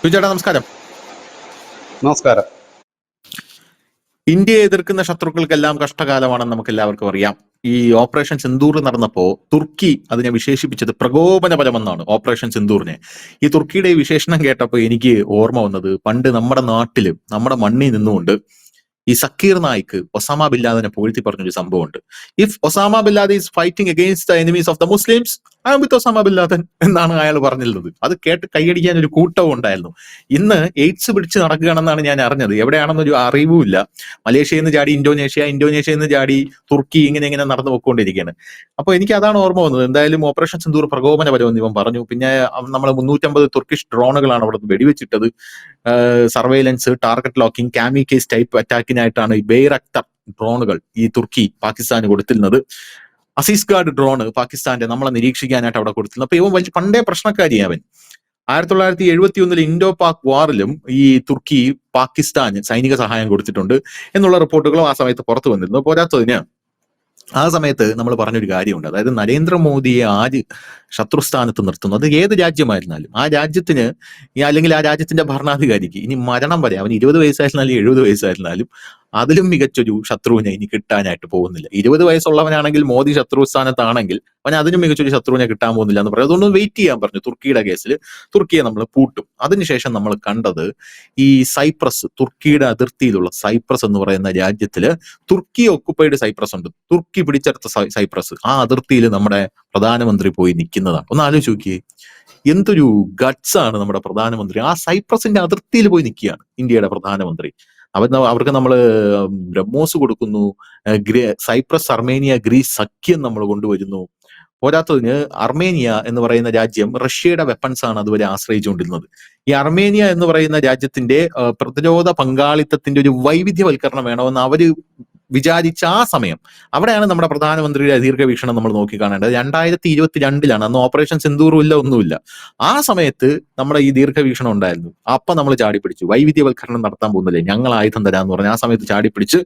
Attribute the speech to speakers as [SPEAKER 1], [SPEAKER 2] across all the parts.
[SPEAKER 1] ചേട്ടാ നമസ്കാരം.
[SPEAKER 2] നമസ്കാരം.
[SPEAKER 1] ഇന്ത്യയെ എതിർക്കുന്ന ശത്രുക്കൾക്കെല്ലാം കഷ്ടകാലമാണെന്ന് നമുക്ക് എല്ലാവർക്കും അറിയാം. ഈ ഓപ്പറേഷൻ സിന്ദൂർ നടന്നപ്പോ തുർക്കി അതിനെ വിശേഷിപ്പിച്ചത് പ്രകോപന ബലമെന്നാണ്. ഓപ്പറേഷൻ സിന്ദൂറിനെ ഈ തുർക്കിയുടെ ഈ വിശേഷണം കേട്ടപ്പോ എനിക്ക് ഓർമ്മ വന്നത് പണ്ട് നമ്മുടെ നാട്ടില് നമ്മുടെ മണ്ണിൽ നിന്നുകൊണ്ട് ഈ സക്കീർ നായിക്ക് ഒസാമ ബിൻ ലാദനെ പുകഴ്ത്തി പറഞ്ഞൊരു സംഭവമുണ്ട്. If Osama bin Laden is fighting against the enemies of the Muslims I am with Osama bin Laden എന്നാണ് അയാൾ പറഞ്ഞിരുന്നത്. അത് കേട്ട് കൈയടിക്കാൻ ഒരു കൂട്ടവും ഉണ്ടായിരുന്നു. ഇന്ന് എയ്ഡ്സ് പിടിച്ച് നടക്കുകയാണെന്നാണ് ഞാൻ അറിഞ്ഞത്. എവിടെയാണെന്നൊരു അറിവുമില്ല. മലേഷ്യയിൽ നിന്ന് ചാടി ഇന്തോനേഷ്യ, ഇന്തോനേഷ്യയിൽ നിന്ന് ചാടി തുർക്കി, ഇങ്ങനെ ഇങ്ങനെ നടന്നു പോയിക്കൊണ്ടിരിക്കുകയാണ്. അപ്പൊ എനിക്ക് അതാണ് ഓർമ്മ വന്നത്. എന്തായാലും ഓപ്പറേഷൻ സിന്ദൂർ പ്രകോപന ബലമെന്ന് ഇവൻ പറഞ്ഞു. പിന്നെ നമ്മൾ 350 തുർക്കിഷ് ഡ്രോണുകളാണ് അവിടെ വെടിവെച്ചിട്ടത്. Surveillance, target locking, kamikaze type അറ്റാക്കിനായിട്ടാണ് ഈ ബെയ്റക്തർ ഡ്രോണുകൾ ഈ തുർക്കി പാകിസ്ഥാന് കൊടുത്തിരുന്നത്. അസീസ് ഗാർഡ് ഡ്രോണ് പാകിസ്ഥാന്റെ നമ്മളെ നിരീക്ഷിക്കാനായിട്ട് അവിടെ കൊടുത്തിരുന്നു. അപ്പൊ ഇവൻ വലിയ പണ്ടേ പ്രശ്നക്കാരിയാണ് അവൻ. 1971 ഇൻഡോ പാക് വാറിലും ഈ തുർക്കി പാകിസ്ഥാന് സൈനിക സഹായം കൊടുത്തിട്ടുണ്ട് എന്നുള്ള റിപ്പോർട്ടുകളും ആ സമയത്ത് പുറത്തു വന്നിരുന്നു. പോരാത്തതിന് ആ സമയത്ത് നമ്മൾ പറഞ്ഞൊരു കാര്യമുണ്ട്. അതായത് നരേന്ദ്രമോദിയെ ആര് ശത്രുസ്ഥാനത്ത് നിർത്തുന്നത്, ഏത് രാജ്യമായിരുന്നാലും ആ രാജ്യത്തിന് അല്ലെങ്കിൽ ആ രാജ്യത്തിന്റെ ഭരണാധികാരിക്ക് ഇനി മരണം വരെ, അവന് 20 വയസ്സായിരുന്നാലും 70 വയസ്സായിരുന്നാലും അതിലും മികച്ചൊരു ശത്രുവിനെ ഇനി കിട്ടാനായിട്ട് പോകുന്നില്ല. 20 വയസ്സുള്ളവനാണെങ്കിൽ മോദി ശത്രു സ്ഥാനത്താണെങ്കിൽ അവൻ അതിനും മികച്ചൊരു ശത്രുവിനെ കിട്ടാൻ പോകുന്നില്ല എന്ന് പറയും. അതുകൊണ്ട് വെയിറ്റ് ചെയ്യാൻ പറഞ്ഞു. തുർക്കിയുടെ കേസിൽ തുർക്കിയെ നമ്മൾ പൂട്ടും. അതിനുശേഷം നമ്മൾ കണ്ടത് ഈ സൈപ്രസ്, തുർക്കിയുടെ അതിർത്തിയിലുള്ള സൈപ്രസ് എന്ന് പറയുന്ന രാജ്യത്തില് തുർക്കി ഒക്കുപ്പൈഡ് സൈപ്രസ് ഉണ്ട്. തുർക്കി പിടിച്ചെടുത്ത സൈപ്രസ്, ആ അതിർത്തിയിൽ നമ്മുടെ പ്രധാനമന്ത്രി പോയി നിൽക്കുന്നതാണ്. ഒന്ന് ആലോചിച്ച് നോക്കിയേ, എന്തൊരു ഗട്ട്സ് ആണ് നമ്മുടെ പ്രധാനമന്ത്രി. ആ സൈപ്രസിന്റെ അതിർത്തിയിൽ പോയി നിൽക്കുകയാണ് ഇന്ത്യയുടെ പ്രധാനമന്ത്രി. അവർക്ക് നമ്മൾ ബ്രഹ്മോസ് കൊടുക്കുന്നു, സൈപ്രസ്, അർമേനിയ, ഗ്രീസ് സഖ്യം നമ്മൾ കൊണ്ടുവരുന്നു. പോരാത്തതിന് അർമേനിയ എന്ന് പറയുന്ന രാജ്യം റഷ്യയുടെ വെപ്പൺസ് ആണ് അതുവരെ ആശ്രയിച്ചുകൊണ്ടിരുന്നത്. ഈ അർമേനിയ എന്ന് പറയുന്ന രാജ്യത്തിന്റെ പ്രതിരോധ പങ്കാളിത്തത്തിന്റെ ഒരു വൈവിധ്യവൽക്കരണം വേണമെന്ന് അവര് വിചാരിച്ച ആ സമയം, അവിടെയാണ് നമ്മുടെ പ്രധാനമന്ത്രിയുടെ ദീർഘവീക്ഷണം നമ്മൾ നോക്കിക്കാണേണ്ടത്. 2022 അന്ന് ഓപ്പറേഷൻ സിന്ദൂറും ഇല്ല, ഒന്നുമില്ല. ആ സമയത്ത് നമ്മുടെ ഈ ദീർഘവീക്ഷണം ഉണ്ടായിരുന്നു. അപ്പൊ നമ്മൾ ചാടിപ്പിടിച്ചു. വൈവിധ്യവൽക്കരണം നടത്താൻ പോകുന്നില്ലേ, ഞങ്ങൾ ആയുധം തരാന്ന് പറഞ്ഞ് ആ സമയത്ത് ചാടിപ്പിടിച്ച്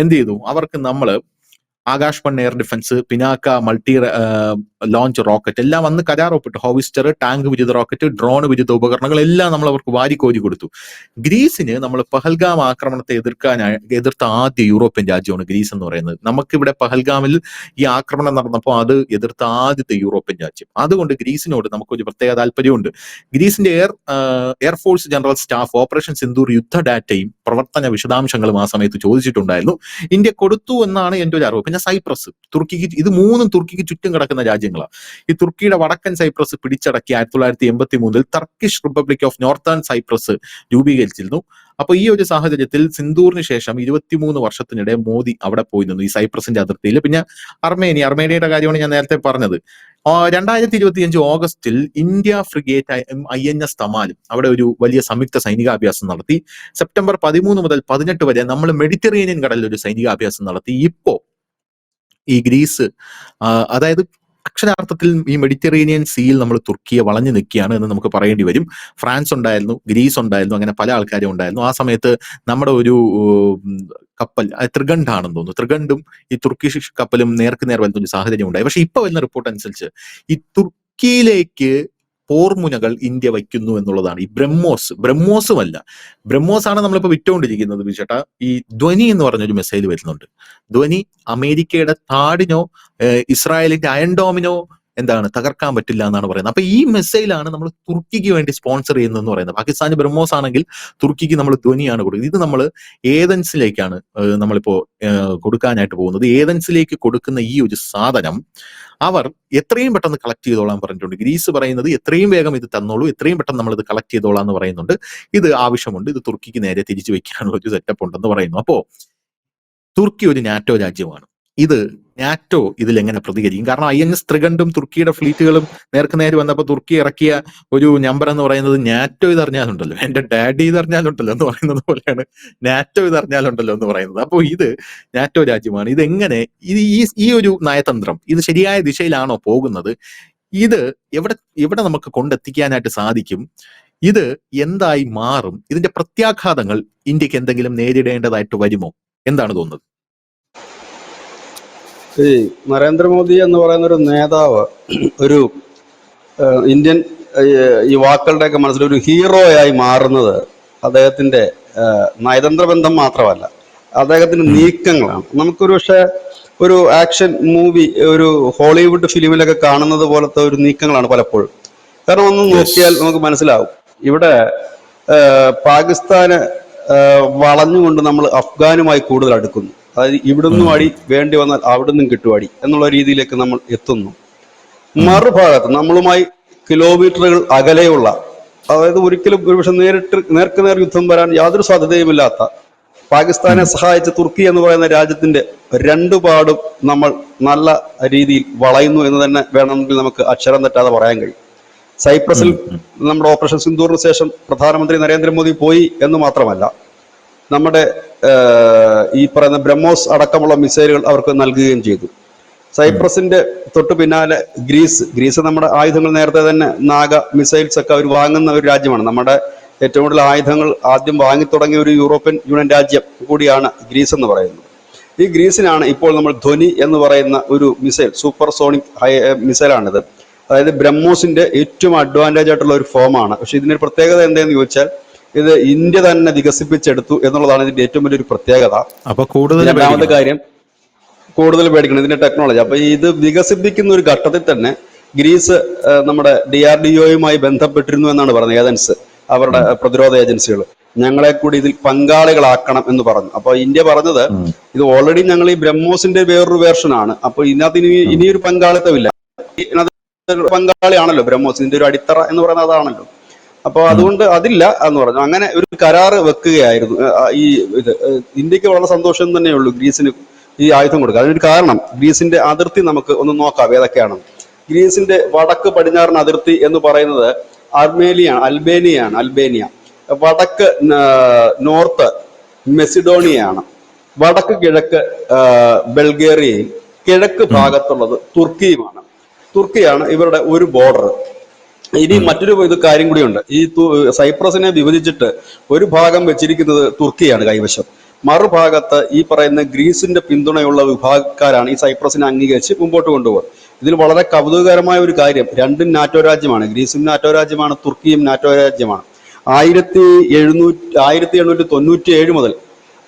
[SPEAKER 1] എന്ത് ചെയ്തു, അവർക്ക് നമ്മള് ആകാശ് പൺ air defence, Pinaka multi launch rocket എല്ലാം വന്ന് കരാർ ഒപ്പിട്ടു. ഹോവിസ്റ്റർ, ടാങ്ക് വിരുദ്ധ റോക്കറ്റ്, ഡ്രോൺ വിരുദ്ധ ഉപകരണങ്ങൾ എല്ലാം നമ്മൾ അവർക്ക് വാരിക്കോരി കൊടുത്തു. ഗ്രീസിന് നമ്മൾ പഹൽഗാം ആക്രമണത്തെ എതിർത്ത ആദ്യ യൂറോപ്യൻ രാജ്യമാണ് ഗ്രീസ് എന്ന് പറയുന്നത്. നമുക്കിവിടെ പഹൽഗാമിൽ ഈ ആക്രമണം നടന്നപ്പോൾ അത് എതിർത്ത ആദ്യത്തെ യൂറോപ്യൻ രാജ്യം. അതുകൊണ്ട് ഗ്രീസിനോട് നമുക്കൊരു പ്രത്യേക താല്പര്യമുണ്ട്. ഗ്രീസിന്റെ air force general staff operation Sindoor യുദ്ധ ഡാറ്റയും പ്രവർത്തന വിശദാംശങ്ങളും ആ സമയത്ത് ചോദിച്ചിട്ടുണ്ടായിരുന്നു. ഇന്ത്യ കൊടുത്തു എന്നാണ് എന്റെ ഒരു അറിവ്. പിന്നെ സൈപ്രസ്, തുർക്കിക്ക്, ഇത് മൂന്നും തുർക്കിക്ക് ചുറ്റും കിടക്കുന്ന രാജ്യങ്ങളാണ്. ഈ തുർക്കിയുടെ വടക്കൻ സൈപ്രസ് പിടിച്ചടക്കി 1983 Turkish Republic of Northern Cyprus രൂപീകരിച്ചിരുന്നു. അപ്പൊ ഈ ഒരു സാഹചര്യത്തിൽ സിന്ദൂറിന് ശേഷം 23 വർഷത്തിനിടെ മോദി അവിടെ പോയി നിന്നു, ഈ സൈപ്രസിന്റെ അതിർത്തിയിൽ. പിന്നെ അർമേനിയയുടെ കാര്യമാണ് ഞാൻ നേരത്തെ പറഞ്ഞത്. 2025 ഓഗസ്റ്റിൽ ഇന്ത്യ ഫ്രിഗേറ്റ് INS തമാലും അവിടെ ഒരു വലിയ സംയുക്ത സൈനികാഭ്യാസം നടത്തി. സെപ്റ്റംബർ 13 മുതൽ 18 വരെ നമ്മൾ മെഡിറ്ററേനിയൻ കടലിൽ ഒരു സൈനികാഭ്യാസം നടത്തി. ഇപ്പോ ഈ ഗ്രീസ്, അതായത് അക്ഷരാർത്ഥത്തിൽ ഈ മെഡിറ്ററേനിയൻ സീയിൽ നമ്മൾ തുർക്കിയെ വളഞ്ഞു നിൽക്കുകയാണ് എന്ന് നമുക്ക് പറയേണ്ടി വരും. ഫ്രാൻസ് ഉണ്ടായിരുന്നു, ഗ്രീസ് ഉണ്ടായിരുന്നു, അങ്ങനെ പല ആൾക്കാരും ഉണ്ടായിരുന്നു. ആ സമയത്ത് നമ്മുടെ ഒരു കപ്പൽ, ത്രികണ്ഠാണെന്ന് തോന്നുന്നു, ത്രികണ്ഠും ഈ തുർക്കിഷ് കപ്പലും നേർക്ക് നേർ വരുന്ന ഒരു സാഹചര്യം ഉണ്ടായി. പക്ഷെ ഇപ്പൊ വരുന്ന റിപ്പോർട്ട് അനുസരിച്ച് ഈ തുർക്കിയിലേക്ക് പോർമുനകൾ ഇന്ത്യ വയ്ക്കുന്നു എന്നുള്ളതാണ്. ഈ ബ്രഹ്മോസുമല്ല, ബ്രഹ്മോസാണ് നമ്മളിപ്പോ വിറ്റുകൊണ്ടിരിക്കുന്നത് ചേട്ടാ. ഈ ധ്വനി എന്ന് പറഞ്ഞൊരു മിസൈൽ വരുന്നുണ്ട്. ധ്വനി അമേരിക്കയുടെ താഡിനോ ഇസ്രായേലിന്റെ അയൺഡോമിനോ തകർക്കാൻ പറ്റില്ല എന്നാണ് പറയുന്നത്. അപ്പൊ ഈ മിസൈലാണ് നമ്മൾ തുർക്കിക്ക് വേണ്ടി സ്പോൺസർ ചെയ്യുന്നതെന്ന് പറയുന്നത്. പാകിസ്ഥാന് ബ്രഹ്മോസ് ആണെങ്കിൽ തുർക്കിക്ക് നമ്മൾ ധ്വനിയാണ് കൊടുക്കുന്നത്. ഇത് നമ്മൾ ഏതൻസിലേക്കാണ് നമ്മളിപ്പോ കൊടുക്കാനായിട്ട് പോകുന്നത്. ഏതൻസിലേക്ക് കൊടുക്കുന്ന ഈ ഒരു സാധനം അവർ എത്രയും പെട്ടെന്ന് കളക്ട് ചെയ്തോളാൻ പറഞ്ഞിട്ടുണ്ട്. ഗ്രീസ് പറയുന്നത് എത്രയും വേഗം ഇത് തന്നോളൂ, എത്രയും പെട്ടെന്ന് നമ്മൾ ഇത് കളക്ട് ചെയ്തോളാം എന്ന് പറയുന്നുണ്ട്. ഇത് ആവശ്യമുണ്ട്, ഇത് തുർക്കിക്ക് നേരെ തിരിച്ചു വെക്കാനുള്ള ഒരു സെറ്റപ്പ് ഉണ്ടെന്ന് പറയുന്നു. അപ്പോ തുർക്കി ഒരു നാറ്റോ രാജ്യമാണ്. ഇത് നാറ്റോ ഇതിൽ എങ്ങനെ പ്രതികരിക്കും? കാരണം INS ത്രികണ്ഠും തുർക്കിയുടെ ഫ്ലീറ്റുകളും നേരെ വന്നപ്പോൾ തുർക്കി ഇറക്കിയ ഒരു നമ്പർ എന്ന് പറയുന്നത് നാറ്റോ ഇതറിഞ്ഞാലുണ്ടല്ലോ, എന്റെ ഡാഡി ഇതറിഞ്ഞാലുണ്ടല്ലോ എന്ന് പറയുന്നത് പോലെയാണ് നാറ്റോ ഇതറിഞ്ഞാലുണ്ടല്ലോ എന്ന് പറയുന്നത്. അപ്പോൾ ഇത് നാറ്റോ രാജ്യമാണ്. ഇതെങ്ങനെ ഈ ഒരു നയതന്ത്രം ഇത് ശരിയായ ദിശയിലാണോ പോകുന്നത്? ഇത് എവിടെ നമുക്ക് കൊണ്ടെത്തിക്കാനായിട്ട് സാധിക്കും? ഇത് എന്തായി മാറും? ഇതിന്റെ പ്രത്യാഘാതങ്ങൾ ഇന്ത്യക്ക് എന്തെങ്കിലും നേരിടേണ്ടതായിട്ട് വരുമോ? എന്താണ് തോന്നുന്നത്?
[SPEAKER 2] ഈ നരേന്ദ്രമോദി എന്ന് പറയുന്ന ഒരു നേതാവ് ഒരു ഇന്ത്യൻ ഈ വാക്കുകളുടെയൊക്കെ മനസ്സിൽ ഒരു ഹീറോയായി മാറുന്നത് അദ്ദേഹത്തിന്റെ നയതന്ത്ര ബന്ധം മാത്രമല്ല, അദ്ദേഹത്തിന്റെ നീക്കങ്ങളാണ്. നമുക്കൊരു പക്ഷെ ഒരു ആക്ഷൻ മൂവി, ഒരു ഹോളിവുഡ് ഫിലിമിലൊക്കെ കാണുന്നത് പോലത്തെ ഒരു നീക്കങ്ങളാണ് പലപ്പോഴും. കാരണം ഒന്ന് നോക്കിയാൽ നമുക്ക് മനസ്സിലാവും, ഇവിടെ പാകിസ്ഥാന് വളഞ്ഞുകൊണ്ട് നമ്മൾ അഫ്ഗാനുമായി കൂടുതൽ അടുക്കുന്നു. അതായത് ഇവിടുന്നും അടി വേണ്ടി വന്നാൽ അവിടെ നിന്നും കിട്ടും അടി എന്നുള്ള രീതിയിലേക്ക് നമ്മൾ എത്തുന്നു. മറുഭാഗത്ത് നമ്മളുമായി കിലോമീറ്ററുകൾ അകലെയുള്ള, അതായത് ഒരിക്കലും ഒരുപക്ഷെ നേർക്കുനേർ യുദ്ധം വരാൻ യാതൊരു സാധ്യതയുമില്ലാത്ത പാകിസ്ഥാനെ സഹായിച്ച തുർക്കി എന്ന് പറയുന്ന രാജ്യത്തിന്റെ രണ്ടുപാടും നമ്മൾ നല്ല രീതിയിൽ വളയുന്നു എന്ന് തന്നെ വേണമെങ്കിൽ നമുക്ക് അക്ഷരം തെറ്റാതെ പറയാൻ കഴിയും. സൈപ്രസിൽ നമ്മുടെ ഓപ്പറേഷൻ സിന്ദൂറിന് ശേഷം പ്രധാനമന്ത്രി നരേന്ദ്രമോദി പോയി എന്ന് മാത്രമല്ല, നമ്മുടെ ഈ പറയുന്ന ബ്രഹ്മോസ് അടക്കമുള്ള മിസൈലുകൾ അവർക്ക് നൽകുകയും ചെയ്തു. സൈപ്രസിന്റെ തൊട്ടു പിന്നാലെ ഗ്രീസ് നമ്മുടെ ആയുധങ്ങൾ നേരത്തെ തന്നെ നാഗ മിസൈൽസ് ഒക്കെ അവർ വാങ്ങുന്ന ഒരു രാജ്യമാണ്. നമ്മുടെ ഏറ്റവും കൂടുതൽ ആയുധങ്ങൾ ആദ്യം വാങ്ങി തുടങ്ങിയ ഒരു യൂറോപ്യൻ യൂണിയൻ രാജ്യം കൂടിയാണ് ഗ്രീസ് എന്ന് പറയുന്നത്. ഈ ഗ്രീസിനാണ് ഇപ്പോൾ നമ്മൾ ധ്വനി എന്ന് പറയുന്ന ഒരു മിസൈൽ, സൂപ്പർ സോണിക് മിസൈലാണിത്. അതായത് ബ്രഹ്മോസിന്റെ ഏറ്റവും അഡ്വാൻറ്റേജ് ആയിട്ടുള്ള ഒരു ഫോമാണ്. പക്ഷെ ഇതിനൊരു പ്രത്യേകത എന്താണെന്ന് ചോദിച്ചാൽ, ഇത് ഇന്ത്യ തന്നെ വികസിപ്പിച്ചെടുത്തു എന്നുള്ളതാണ് ഇതിന്റെ ഏറ്റവും വലിയൊരു പ്രത്യേകത.
[SPEAKER 1] അപ്പൊ
[SPEAKER 2] രണ്ടാമത്തെ കാര്യം, കൂടുതൽ പേടിക്കണം ഇതിന്റെ ടെക്നോളജി. അപ്പൊ ഇത് വികസിപ്പിക്കുന്ന ഒരു ഘട്ടത്തിൽ തന്നെ ഗ്രീസ് നമ്മുടെ DRDOയുമായി ബന്ധപ്പെട്ടിരുന്നു എന്നാണ് പറഞ്ഞത് ഏജൻസ്, അവരുടെ പ്രതിരോധ ഏജൻസികൾ. ഞങ്ങളെ കൂടി ഇതിൽ പങ്കാളികളാക്കണം എന്ന് പറഞ്ഞു. അപ്പൊ ഇന്ത്യ പറഞ്ഞത്, ഇത് ഓൾറെഡി ഞങ്ങൾ ഈ ബ്രഹ്മോസിന്റെ വേറൊരു വേർഷനാണ്, അപ്പൊ ഇതിനകത്ത് ഇനിയൊരു പങ്കാളിത്തമില്ല. പങ്കാളിയാണല്ലോ ബ്രഹ്മോസ്, ഇതിന്റെ ഒരു അടിത്തറ എന്ന് പറയുന്നത് അതാണല്ലോ. അപ്പൊ അതുകൊണ്ട് അതില്ല എന്ന് പറഞ്ഞു. അങ്ങനെ ഒരു കരാറ് വെക്കുകയായിരുന്നു. ഈ ഇന്ത്യക്ക് വളരെ സന്തോഷം തന്നെയുള്ളൂ ഗ്രീസിന് ഈ ആയുധം കൊടുക്കുക. അതിനൊരു കാരണം, ഗ്രീസിന്റെ അതിർത്തി നമുക്ക് ഒന്ന് നോക്കാം ഏതൊക്കെയാണെന്ന്. ഗ്രീസിന്റെ വടക്ക് പടിഞ്ഞാറൻ അതിർത്തി എന്ന് പറയുന്നത് അൽബേനിയ. വടക്ക് നോർത്ത് മെസിഡോണിയയാണ്. വടക്ക് കിഴക്ക് ബൾഗേറിയയും കിഴക്ക് ഭാഗത്തുള്ളത് തുർക്കിയാണ് ഇവരുടെ ഒരു ബോർഡർ. ഇനി മറ്റൊരു കാര്യം കൂടിയുണ്ട്. ഈ സൈപ്രസിനെ വിഭജിച്ചിട്ട് ഒരു ഭാഗം വെച്ചിരിക്കുന്നത് തുർക്കിയാണ് കൈവശം. മറുഭാഗത്ത് ഈ പറയുന്ന ഗ്രീസിന്റെ പിന്തുണയുള്ള വിഭാഗക്കാരാണ് ഈ സൈപ്രസിനെ അംഗീകരിച്ച് മുമ്പോട്ട് കൊണ്ടുപോകുന്നത്. ഇതിൽ വളരെ കൗതുകകരമായ ഒരു കാര്യം, രണ്ടും നാറ്റോ രാജ്യമാണ്. ഗ്രീസും നാറ്റോ രാജ്യമാണ്, തുർക്കിയും നാറ്റോ രാജ്യമാണ്. 1897 മുതൽ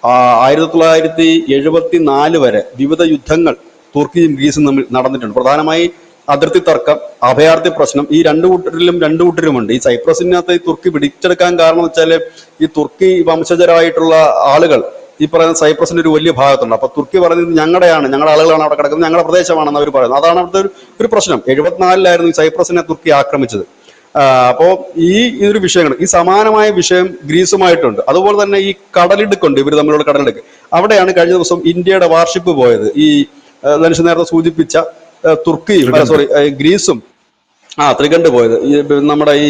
[SPEAKER 2] 1974 വരെ വിവിധ യുദ്ധങ്ങൾ തുർക്കിയും ഗ്രീസും തമ്മിൽ നടന്നിട്ടുണ്ട്. പ്രധാനമായി അതിർത്തി തർക്കം, അഭയാർത്ഥി പ്രശ്നം, ഈ രണ്ടു കൂട്ടരുമുണ്ട്. ഈ സൈപ്രസിനകത്ത് ഈ തുർക്കി പിടിച്ചെടുക്കാൻ കാരണം വെച്ചാൽ, ഈ തുർക്കി വംശജരായിട്ടുള്ള ആളുകൾ ഈ പറയുന്ന സൈപ്രസിന്റെ ഒരു വലിയ ഭാഗത്തുണ്ട്. അപ്പൊ തുർക്കി പറയുന്നത് ഞങ്ങളുടെ ആളുകളാണ് അവിടെ കിടക്കുന്നത്, ഞങ്ങളുടെ പ്രദേശമാണെന്ന് അവർ പറയുന്നത്. അതാണ് അവിടുത്തെ ഒരു പ്രശ്നം. 74 ഈ സൈപ്രസിനെ തുർക്കി ആക്രമിച്ചത്. അപ്പോ ഇതൊരു വിഷയങ്ങൾ, ഈ സമാനമായ വിഷയം ഗ്രീസുമായിട്ടുണ്ട്. അതുപോലെ തന്നെ ഈ കടലിടുക്കുണ്ട്, ഇവർ തമ്മിലുള്ള കടലിടുക്ക്. അവിടെയാണ് കഴിഞ്ഞ ദിവസം ഇന്ത്യയുടെ വാർഷിപ്പ് പോയത്. ഈ ധനുഷ് നേരത്തെ സൂചിപ്പിച്ച ഗ്രീസും ത്രികണ്ഡ് പോയത്. നമ്മുടെ ഈ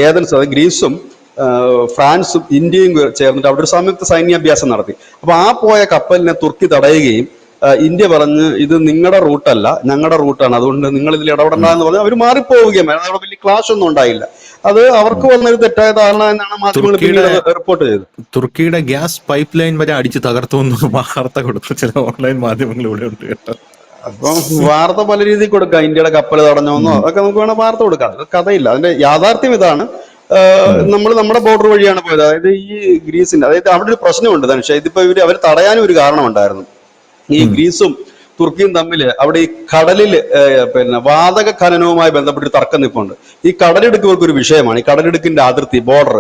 [SPEAKER 2] ഏതൻസ്, ഗ്രീസും ഫ്രാൻസും ഇന്ത്യയും ചേർന്നിട്ട് അവിടെ ഒരു സംയുക്ത സൈന്യാഭ്യാസം നടത്തി. അപ്പൊ ആ പോയ കപ്പലിനെ തുർക്കി തടയുകയും ഇന്ത്യ പറഞ്ഞ് ഇത് നിങ്ങളുടെ റൂട്ടല്ല, ഞങ്ങളുടെ റൂട്ടാണ്, അതുകൊണ്ട് നിങ്ങൾ ഇതിൽ ഇടപെടണ്ട എന്ന് പറഞ്ഞ് അവർ മാറിപ്പോവുകയും അവിടെ വലിയ ക്ലാഷ് ഒന്നും ഉണ്ടായില്ല. അത് അവർക്ക് വന്നൊരു തെറ്റായ ധാരണ എന്നാണ് മാധ്യമങ്ങൾ റിപ്പോർട്ട് ചെയ്തത്.
[SPEAKER 1] തുർക്കിയുടെ ഗ്യാസ് പൈപ്പ് ലൈൻ വരെ അടിച്ച് തകർത്തു എന്ന് വാർത്ത കൊടുത്തു ചില ഓൺലൈൻ മാധ്യമങ്ങൾ ഇവിടെ ഉണ്ട് കേട്ടോ.
[SPEAKER 2] അപ്പം വാർത്ത പല രീതിയിൽ കൊടുക്കാം. ഇന്ത്യയുടെ കപ്പൽ തടഞ്ഞോന്നോ ഒക്കെ നമുക്ക് വേണം വാർത്ത കൊടുക്കാം. കഥയില്ല. അതിന്റെ യാഥാർത്ഥ്യം ഇതാണ്. നമ്മൾ നമ്മുടെ ബോർഡർ വഴിയാണ് പോയത്. അതായത് ഈ ഗ്രീസിന്റെ, അതായത് അവിടെ ഒരു പ്രശ്നമുണ്ട് ധനുഷ. ഇതിപ്പോ അവർ തടയാനും ഒരു കാരണമുണ്ടായിരുന്നു. ഈ ഗ്രീസും തുർക്കിയും തമ്മിൽ അവിടെ ഈ കടലില് വാതക ഖനനവുമായി ബന്ധപ്പെട്ട് തർക്കം നിൽപ്പുണ്ട്. ഈ കടലിടുക്ക് ഇവർക്ക് ഒരു വിഷയമാണ്, ഈ കടലിടുക്കിന്റെ അതിർത്തി ബോർഡർ.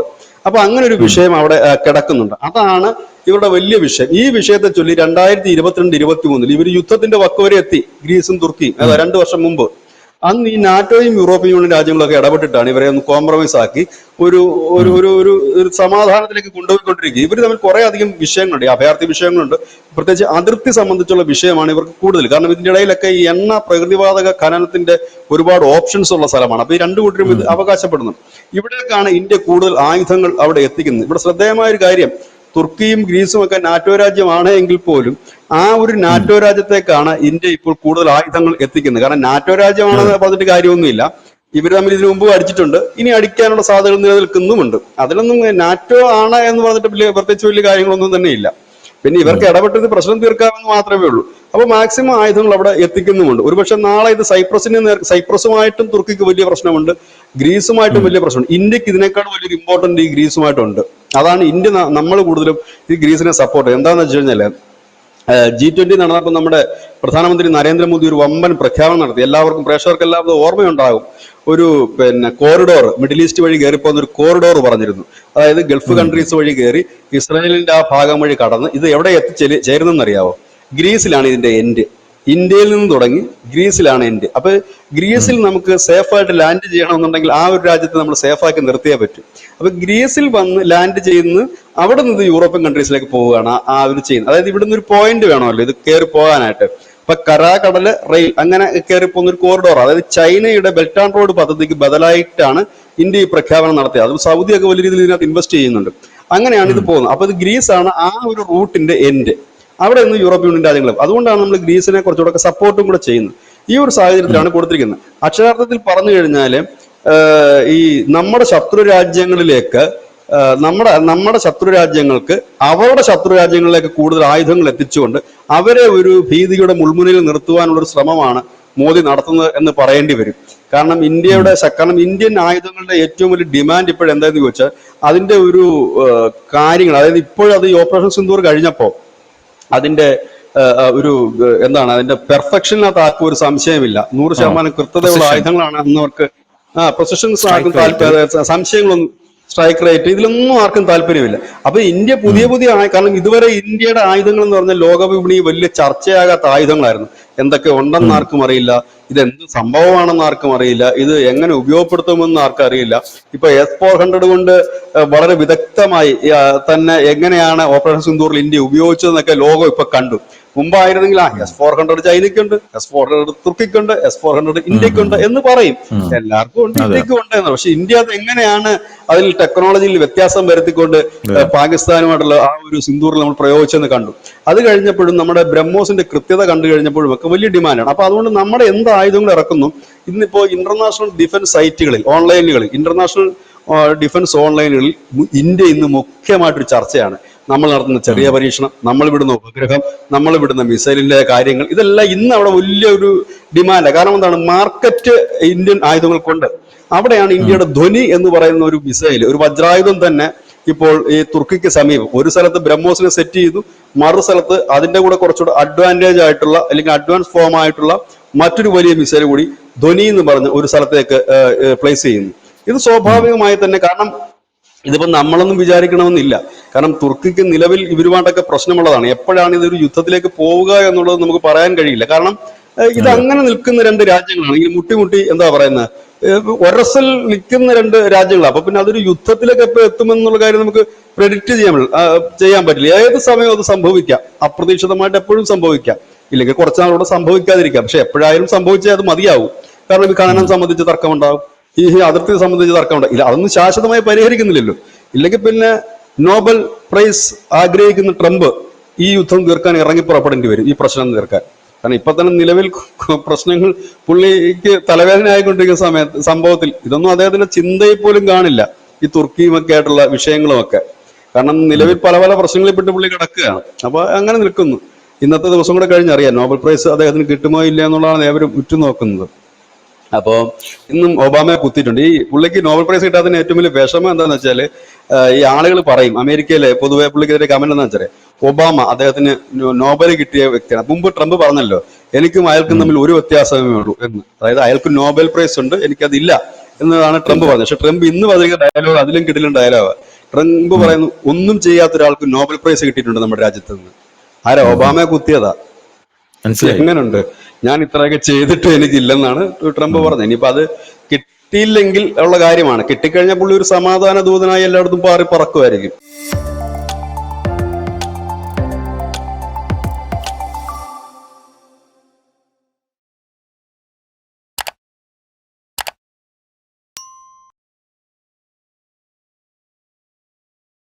[SPEAKER 2] അപ്പൊ അങ്ങനെ ഒരു വിഷയം അവിടെ കിടക്കുന്നുണ്ട്. അതാണ് ഇവരുടെ വലിയ വിഷയം. ഈ വിഷയത്തെ ചൊല്ലി 2022-23 ഇവർ യുദ്ധത്തിന്റെ വക്കുവരെ എത്തി, ഗ്രീസും തുർക്കിയും. 2 വർഷം മുമ്പ്. അന്ന് ഈ നാറ്റോയും യൂറോപ്യൻ യൂണിയൻ രാജ്യങ്ങളൊക്കെ ഇടപെട്ടിട്ടാണ് ഇവരെ ഒന്ന് കോംപ്രമൈസ് ആക്കി ഒരു സമാധാനത്തിലേക്ക് കൊണ്ടുപോയിക്കൊണ്ടിരിക്കുക. ഇവർ തമ്മിൽ കുറെ അധികം വിഷയങ്ങളുണ്ട്, അഭയാർത്ഥി വിഷയങ്ങളുണ്ട്. പ്രത്യേകിച്ച് അതിർത്തി സംബന്ധിച്ചുള്ള വിഷയമാണ് ഇവർക്ക് കൂടുതൽ. കാരണം ഇതിന്റെ ഇടയിലൊക്കെ ഈ പ്രകൃതിവാതക ഖനനത്തിന്റെ ഒരുപാട് ഓപ്ഷൻസ് ഉള്ള സ്ഥലമാണ്. അപ്പൊ ഈ രണ്ടു കൂട്ടരും ഇത് അവകാശപ്പെടുന്നു. ഇവിടേക്കാണ് ഇന്ത്യ കൂടുതൽ ആയുധങ്ങൾ അവിടെ എത്തിക്കുന്നത്. ഇവിടെ ശ്രദ്ധേയമായ ഒരു കാര്യം, തുർക്കിയും ഗ്രീസും ഒക്കെ നാറ്റോ രാജ്യമാണ് എങ്കിൽ പോലും ആ ഒരു നാറ്റോ രാജ്യത്തേക്കാണ് ഇന്ത്യ ഇപ്പോൾ കൂടുതൽ ആയുധങ്ങൾ എത്തിക്കുന്നത്. കാരണം നാറ്റോ രാജ്യമാണെന്ന് പറഞ്ഞിട്ട് കാര്യമൊന്നുമില്ല. ഇവർ തമ്മിൽ ഇതിനു മുമ്പ് അടിച്ചിട്ടുണ്ട്, ഇനി അടിക്കാനുള്ള സാധ്യതകൾ നിലനിൽക്കുന്നുമുണ്ട്. അതിലൊന്നും നാറ്റോ ആണ് എന്ന് പറഞ്ഞിട്ട് പ്രത്യേകിച്ച് വലിയ കാര്യങ്ങളൊന്നും തന്നെ ഇല്ല. പിന്നെ ഇവർക്ക് ഇടപെട്ടത് പ്രശ്നം തീർക്കാമെന്ന് മാത്രമേ ഉള്ളൂ. അപ്പൊ മാക്സിമം ആയുധങ്ങൾ അവിടെ എത്തിക്കുന്നുമുണ്ട്. ഒരുപക്ഷെ നാളെ ഇത് സൈപ്രസുമായിട്ടും തുർക്കിക്ക് വലിയ പ്രശ്നമുണ്ട്, ഗ്രീസുമായിട്ടും വലിയ പ്രശ്നമുണ്ട്. ഇന്ത്യക്ക് ഇതിനേക്കാൾ വലിയൊരു ഇമ്പോർട്ടന്റ് ഈ ഗ്രീസുമായിട്ടുണ്ട്. അതാണ് ഇന്ത്യ നമ്മൾ കൂടുതലും ഈ ഗ്രീസിനെ സപ്പോർട്ട് ചെയ്യുന്നത്. എന്താണെന്ന് വെച്ച് കഴിഞ്ഞാല് G20 നടന്നപ്പോൾ നമ്മുടെ പ്രധാനമന്ത്രി നരേന്ദ്രമോദി ഒരു വമ്പൻ പ്രഖ്യാപനം നടത്തി. എല്ലാവർക്കും പ്രേക്ഷകർക്ക് എല്ലാവർക്കും ഓർമ്മയുണ്ടാകും. ഒരു കോറിഡോർ, മിഡിൽ ഈസ്റ്റ് വഴി കയറി പോകുന്ന ഒരു കോറിഡോർ പറഞ്ഞിരുന്നു. അതായത് ഗൾഫ് കൺട്രീസ് വഴി കയറി ഇസ്രായേലിന്റെ ആ ഭാഗം വഴി കടന്ന് ഇത് എവിടെ ചേരുന്നെന്നറിയാവോ? ഗ്രീസിലാണ് ഇതിന്റെ എൻഡ്. ഇന്ത്യയിൽ നിന്ന് തുടങ്ങി ഗ്രീസിലാണ് എൻഡ്. അപ്പൊ ഗ്രീസിൽ നമുക്ക് സേഫായിട്ട് ലാൻഡ് ചെയ്യണമെന്നുണ്ടെങ്കിൽ ആ ഒരു രാജ്യത്തെ നമ്മൾ സേഫാക്കി നിർത്തിയേ പറ്റും. അപ്പൊ ഗ്രീസിൽ വന്ന് ലാൻഡ് ചെയ്യുന്ന അവിടെ നിന്ന് യൂറോപ്യൻ കൺട്രീസിലേക്ക് പോവുകയാണ് ആ ഒരു ചെയ്യുന്നത്. അതായത് ഇവിടുന്ന് ഒരു പോയിന്റ് വേണമല്ലോ ഇത് കയറി പോകാനായിട്ട്. ഇപ്പൊ കടല് റെയിൽ അങ്ങനെ കയറി പോകുന്ന ഒരു കോറിഡോർ, അതായത് ചൈനയുടെ ബെൽറ്റ് ആൻഡ് റോഡ് പദ്ധതിക്ക് ബദലായിട്ടാണ് ഇന്ത്യ ഈ പ്രഖ്യാപനം നടത്തിയത്. അതും സൗദിയൊക്കെ വലിയ രീതിയിൽ ഇതിനകത്ത് ഇൻവെസ്റ്റ് ചെയ്യുന്നുണ്ട്. അങ്ങനെയാണ് ഇത് പോകുന്നത്. അപ്പൊ ഇത് ഗ്രീസാണ് ആ ഒരു റൂട്ടിന്റെ എൻഡ്. അവിടെ നിന്ന് യൂറോപ്യൻ യൂണിയൻ രാജ്യങ്ങളും. അതുകൊണ്ടാണ് നമ്മൾ ഗ്രീസിനെ കുറച്ചുകൂടെ സപ്പോർട്ടും കൂടെ ചെയ്യുന്നത്. ഈ ഒരു സാഹചര്യത്തിലാണ് കൊടുത്തിരിക്കുന്നത്. അക്ഷരാർത്ഥത്തിൽ പറഞ്ഞു കഴിഞ്ഞാല് ഈ നമ്മുടെ ശത്രു രാജ്യങ്ങളിലേക്ക് നമ്മുടെ ശത്രു രാജ്യങ്ങൾക്ക് അവരുടെ ശത്രു രാജ്യങ്ങളിലേക്ക് കൂടുതൽ ആയുധങ്ങൾ എത്തിച്ചുകൊണ്ട് അവരെ ഒരു ഭീതിയുടെ മുൾമുനയിൽ നിർത്തുവാനുള്ള ഒരു ശ്രമമാണ് മോദി നടത്തുന്നത് എന്ന് പറയേണ്ടി വരും. കാരണം ഇന്ത്യൻ ആയുധങ്ങളുടെ ഏറ്റവും വലിയ ഡിമാൻഡ് ഇപ്പോഴെന്താന്ന് ചോദിച്ചാൽ അതിന്റെ ഒരു കാര്യങ്ങൾ, അതായത് ഇപ്പോഴത് ഈ ഓപ്പറേഷൻ സിന്ദൂർ കഴിഞ്ഞപ്പോ അതിന്റെ ഒരു അതിന്റെ പെർഫെക്ഷനകത്ത് ആർക്കും ഒരു സംശയമില്ല. 100% കൃത്യതയുള്ള ആയുധങ്ങളാണ് എന്നവർക്ക് പ്രൊസിഷൻസ് ആർക്കും സംശയങ്ങളൊന്നും, സ്ട്രൈക്ക് റേറ്റ്, ഇതിലൊന്നും ആർക്കും താല്പര്യമില്ല. അപ്പൊ ഇന്ത്യ പുതിയ കാരണം ഇതുവരെ ഇന്ത്യയുടെ ആയുധങ്ങൾ എന്ന് പറഞ്ഞാൽ ലോകവിപണി വലിയ ചർച്ചയാകാത്ത ആയുധങ്ങളായിരുന്നു. എന്തൊക്കെ ഉണ്ടെന്ന് ആർക്കും അറിയില്ല, ഇത് എന്ത് സംഭവമാണെന്ന് ആർക്കും അറിയില്ല, ഇത് എങ്ങനെ ഉപയോഗപ്പെടുത്തുമെന്ന് ആർക്കും അറിയില്ല. ഇപ്പൊ S-400 കൊണ്ട് വളരെ വിദഗ്ധമായി തന്നെ എങ്ങനെയാണ് ഓപ്പറേഷൻ സിന്ദൂറിൽ ഇന്ത്യ ഉപയോഗിച്ചതെന്നൊക്കെ ലോകം ഇപ്പൊ കണ്ടു. മുമ്പായിരുന്നെങ്കിൽ S-400 ചൈനയ്ക്കുണ്ട്, S-400 തുർക്കിക്കുണ്ട്, S-400 ഇന്ത്യക്കുണ്ട് എന്ന് പറയും. എല്ലാവർക്കും ഉണ്ട്, ഇന്ത്യക്കും ഉണ്ട് എന്ന്. പക്ഷെ ഇന്ത്യ അത് എങ്ങനെയാണ് അതിൽ ടെക്നോളജിയിൽ വ്യത്യാസം വരുത്തിക്കൊണ്ട് പാകിസ്ഥാനുമായിട്ടുള്ള ആ ഒരു സിന്ദൂറിൽ നമ്മൾ പ്രയോഗിച്ചെന്ന് കണ്ടു. അത് കഴിഞ്ഞപ്പോഴും നമ്മുടെ ബ്രഹ്മോസിന്റെ കൃത്യത കണ്ടു കഴിഞ്ഞപ്പോഴും ഒക്കെ വലിയ ഡിമാൻഡാണ്. അപ്പൊ അതുകൊണ്ട് നമ്മുടെ എന്ത് ആയുധങ്ങൾ ഇറക്കുന്നു, ഇന്നിപ്പോ ഇന്റർനാഷണൽ ഡിഫൻസ് സൈറ്റുകളിൽ, ഓൺലൈനുകളിൽ, ഇന്റർനാഷണൽ ഡിഫൻസ് ഓൺലൈനുകളിൽ ഇന്ത്യ ഇന്ന് മുഖ്യമായിട്ടൊരു ചർച്ചയാണ്. നമ്മൾ നടത്തുന്ന ചെറിയ പരീക്ഷണം, നമ്മൾ വിടുന്ന ഉപഗ്രഹം, നമ്മൾ വിടുന്ന മിസൈലിന്റെ കാര്യങ്ങൾ, ഇതെല്ലാം ഇന്ന് അവിടെ വലിയൊരു ഡിമാൻഡ്. കാരണം എന്താണ്, മാർക്കറ്റ് ഇന്ത്യൻ ആയുധങ്ങൾക്കുണ്ട്. അവിടെയാണ് ഇന്ത്യയുടെ ധ്വനി എന്ന് പറയുന്ന ഒരു മിസൈൽ, ഒരു വജ്രായുധം തന്നെ ഇപ്പോൾ ഈ തുർക്കിക്ക് സമീപം ഒരു സ്ഥലത്ത് ബ്രഹ്മോസിനെ സെറ്റ് ചെയ്തു, മറു സ്ഥലത്ത് അതിന്റെ കൂടെ കുറച്ചുകൂടെ അഡ്വാൻറ്റേജ് ആയിട്ടുള്ള അല്ലെങ്കിൽ അഡ്വാൻസ് ഫോം ആയിട്ടുള്ള മറ്റൊരു വലിയ മിസൈൽ കൂടി ധ്വനി എന്ന് പറഞ്ഞ് ഒരു സ്ഥലത്തേക്ക് പ്ലേസ് ചെയ്യുന്നു. ഇത് സ്വാഭാവികമായി തന്നെ, കാരണം ഇതിപ്പോ നമ്മളൊന്നും വിചാരിക്കണമെന്നില്ല. കാരണം തുർക്കിക്ക് നിലവിൽ ഇവരുമായിട്ടൊക്കെ പ്രശ്നമുള്ളതാണ്. എപ്പോഴാണ് ഇതൊരു യുദ്ധത്തിലേക്ക് പോവുക എന്നുള്ളത് നമുക്ക് പറയാൻ കഴിയില്ല. കാരണം ഇത് അങ്ങനെ നിൽക്കുന്ന രണ്ട് രാജ്യങ്ങളാണ്. ഈ മുട്ടി ഒരസൽ നിൽക്കുന്ന രണ്ട് രാജ്യങ്ങളാണ്. അപ്പൊ പിന്നെ അതൊരു യുദ്ധത്തിലേക്ക് എപ്പോൾ എത്തുമെന്നുള്ള കാര്യം നമുക്ക് പ്രെഡിക്റ്റ് ചെയ്യാൻ പറ്റില്ല. ഏത് സമയവും അത് സംഭവിക്കാം, അപ്രതീക്ഷിതമായിട്ട് എപ്പോഴും സംഭവിക്കാം. ഇല്ലെങ്കിൽ കുറച്ചാളൂടെ സംഭവിക്കാതിരിക്കാം. പക്ഷെ എപ്പോഴായാലും സംഭവിച്ചാൽ അത് മതിയാവും. കാരണം ഈ ഖനനം സംബന്ധിച്ച് തർക്കമുണ്ടാവും, ഈ അതിർത്തി സംബന്ധിച്ച് തർക്കമുണ്ടാവും. ഇല്ല, അതൊന്നും ശാശ്വതമായി പരിഹരിക്കുന്നില്ലല്ലോ. ഇല്ലെങ്കിൽ പിന്നെ നോബൽ പ്രൈസ് ആഗ്രഹിക്കുന്ന ട്രംപ് ഈ യുദ്ധം തീർക്കാൻ ഇറങ്ങി പുറപ്പെടേണ്ടി വരും, ഈ പ്രശ്നം തീർക്കാൻ. കാരണം ഇപ്പൊ തന്നെ നിലവിൽ പ്രശ്നങ്ങൾ പുള്ളിക്ക് തലവേദന ആയിക്കൊണ്ടിരിക്കുന്ന സംഭവത്തിൽ ഇതൊന്നും അദ്ദേഹത്തിന്റെ ചിന്തയിൽ പോലും കാണില്ല, ഈ തുർക്കിയുമൊക്കെ ആയിട്ടുള്ള വിഷയങ്ങളുമൊക്കെ. കാരണം നിലവിൽ പല പല പ്രശ്നങ്ങളിൽ പെട്ട് പുള്ളി കിടക്കുകയാണ്. അപ്പൊ അങ്ങനെ നിൽക്കുന്നു. ഇന്നത്തെ ദിവസം കൂടെ കഴിഞ്ഞറിയാം നോബൽ പ്രൈസ് അദ്ദേഹത്തിന് കിട്ടുമോ ഇല്ല എന്നുള്ളതാണ് ഏവരും ഉറ്റുനോക്കുന്നത്. അപ്പോ ഇന്നും ഒബാമയെ കുത്തിയിട്ടുണ്ട്. ഈ പുള്ളിക്ക് നോബൽ പ്രൈസ് കിട്ടാത്തതിന് ഏറ്റവും വലിയ വിഷമം എന്താണെന്ന് വെച്ചാല്, ഈ ആളുകൾ പറയും, അമേരിക്കയിലെ പൊതുവെ പുള്ളിക്കെതിരെ കമന്റ് എന്താ വെച്ചാൽ, ഒബാമ അദ്ദേഹത്തിന് നോബൽ കിട്ടിയ വ്യക്തിയാണ്. മുമ്പ് ട്രംപ് പറഞ്ഞല്ലോ, എനിക്കും അയാൾക്കും തമ്മിൽ ഒരു വ്യത്യാസമേ ഉള്ളൂ എന്ന്. അതായത് അയാൾക്ക് നോബൽ പ്രൈസ് ഉണ്ട്, എനിക്കതില്ല എന്നതാണ് ട്രംപ് പറഞ്ഞത്. പക്ഷെ ട്രംപ് ഇന്ന് പറഞ്ഞ ഡയലോഗ് അതിലും കിട്ടില്ല ഡയലോഗ്. ട്രംപ് പറയുന്നു, ഒന്നും ചെയ്യാത്ത ഒരാൾക്ക് നോബൽ പ്രൈസ് കിട്ടിയിട്ടുണ്ട് നമ്മുടെ രാജ്യത്ത് നിന്ന്. ആരാ? ഒബാമയെ കുത്തിയതാ. എങ്ങനുണ്ട്? ഞാൻ ഇത്രയൊക്കെ ചെയ്തിട്ട് എനിക്കില്ലെന്നാണ് ട്രംപ് പറഞ്ഞത്. ഇനിയിപ്പോ അത് കിട്ടിയില്ലെങ്കിൽ ഉള്ള കാര്യമാണ്. കിട്ടിക്കഴിഞ്ഞാൽ പുള്ളി ഒരു സമാധാന ദൂതനായി എല്ലായിടത്തും പറക്കുമായിരിക്കും.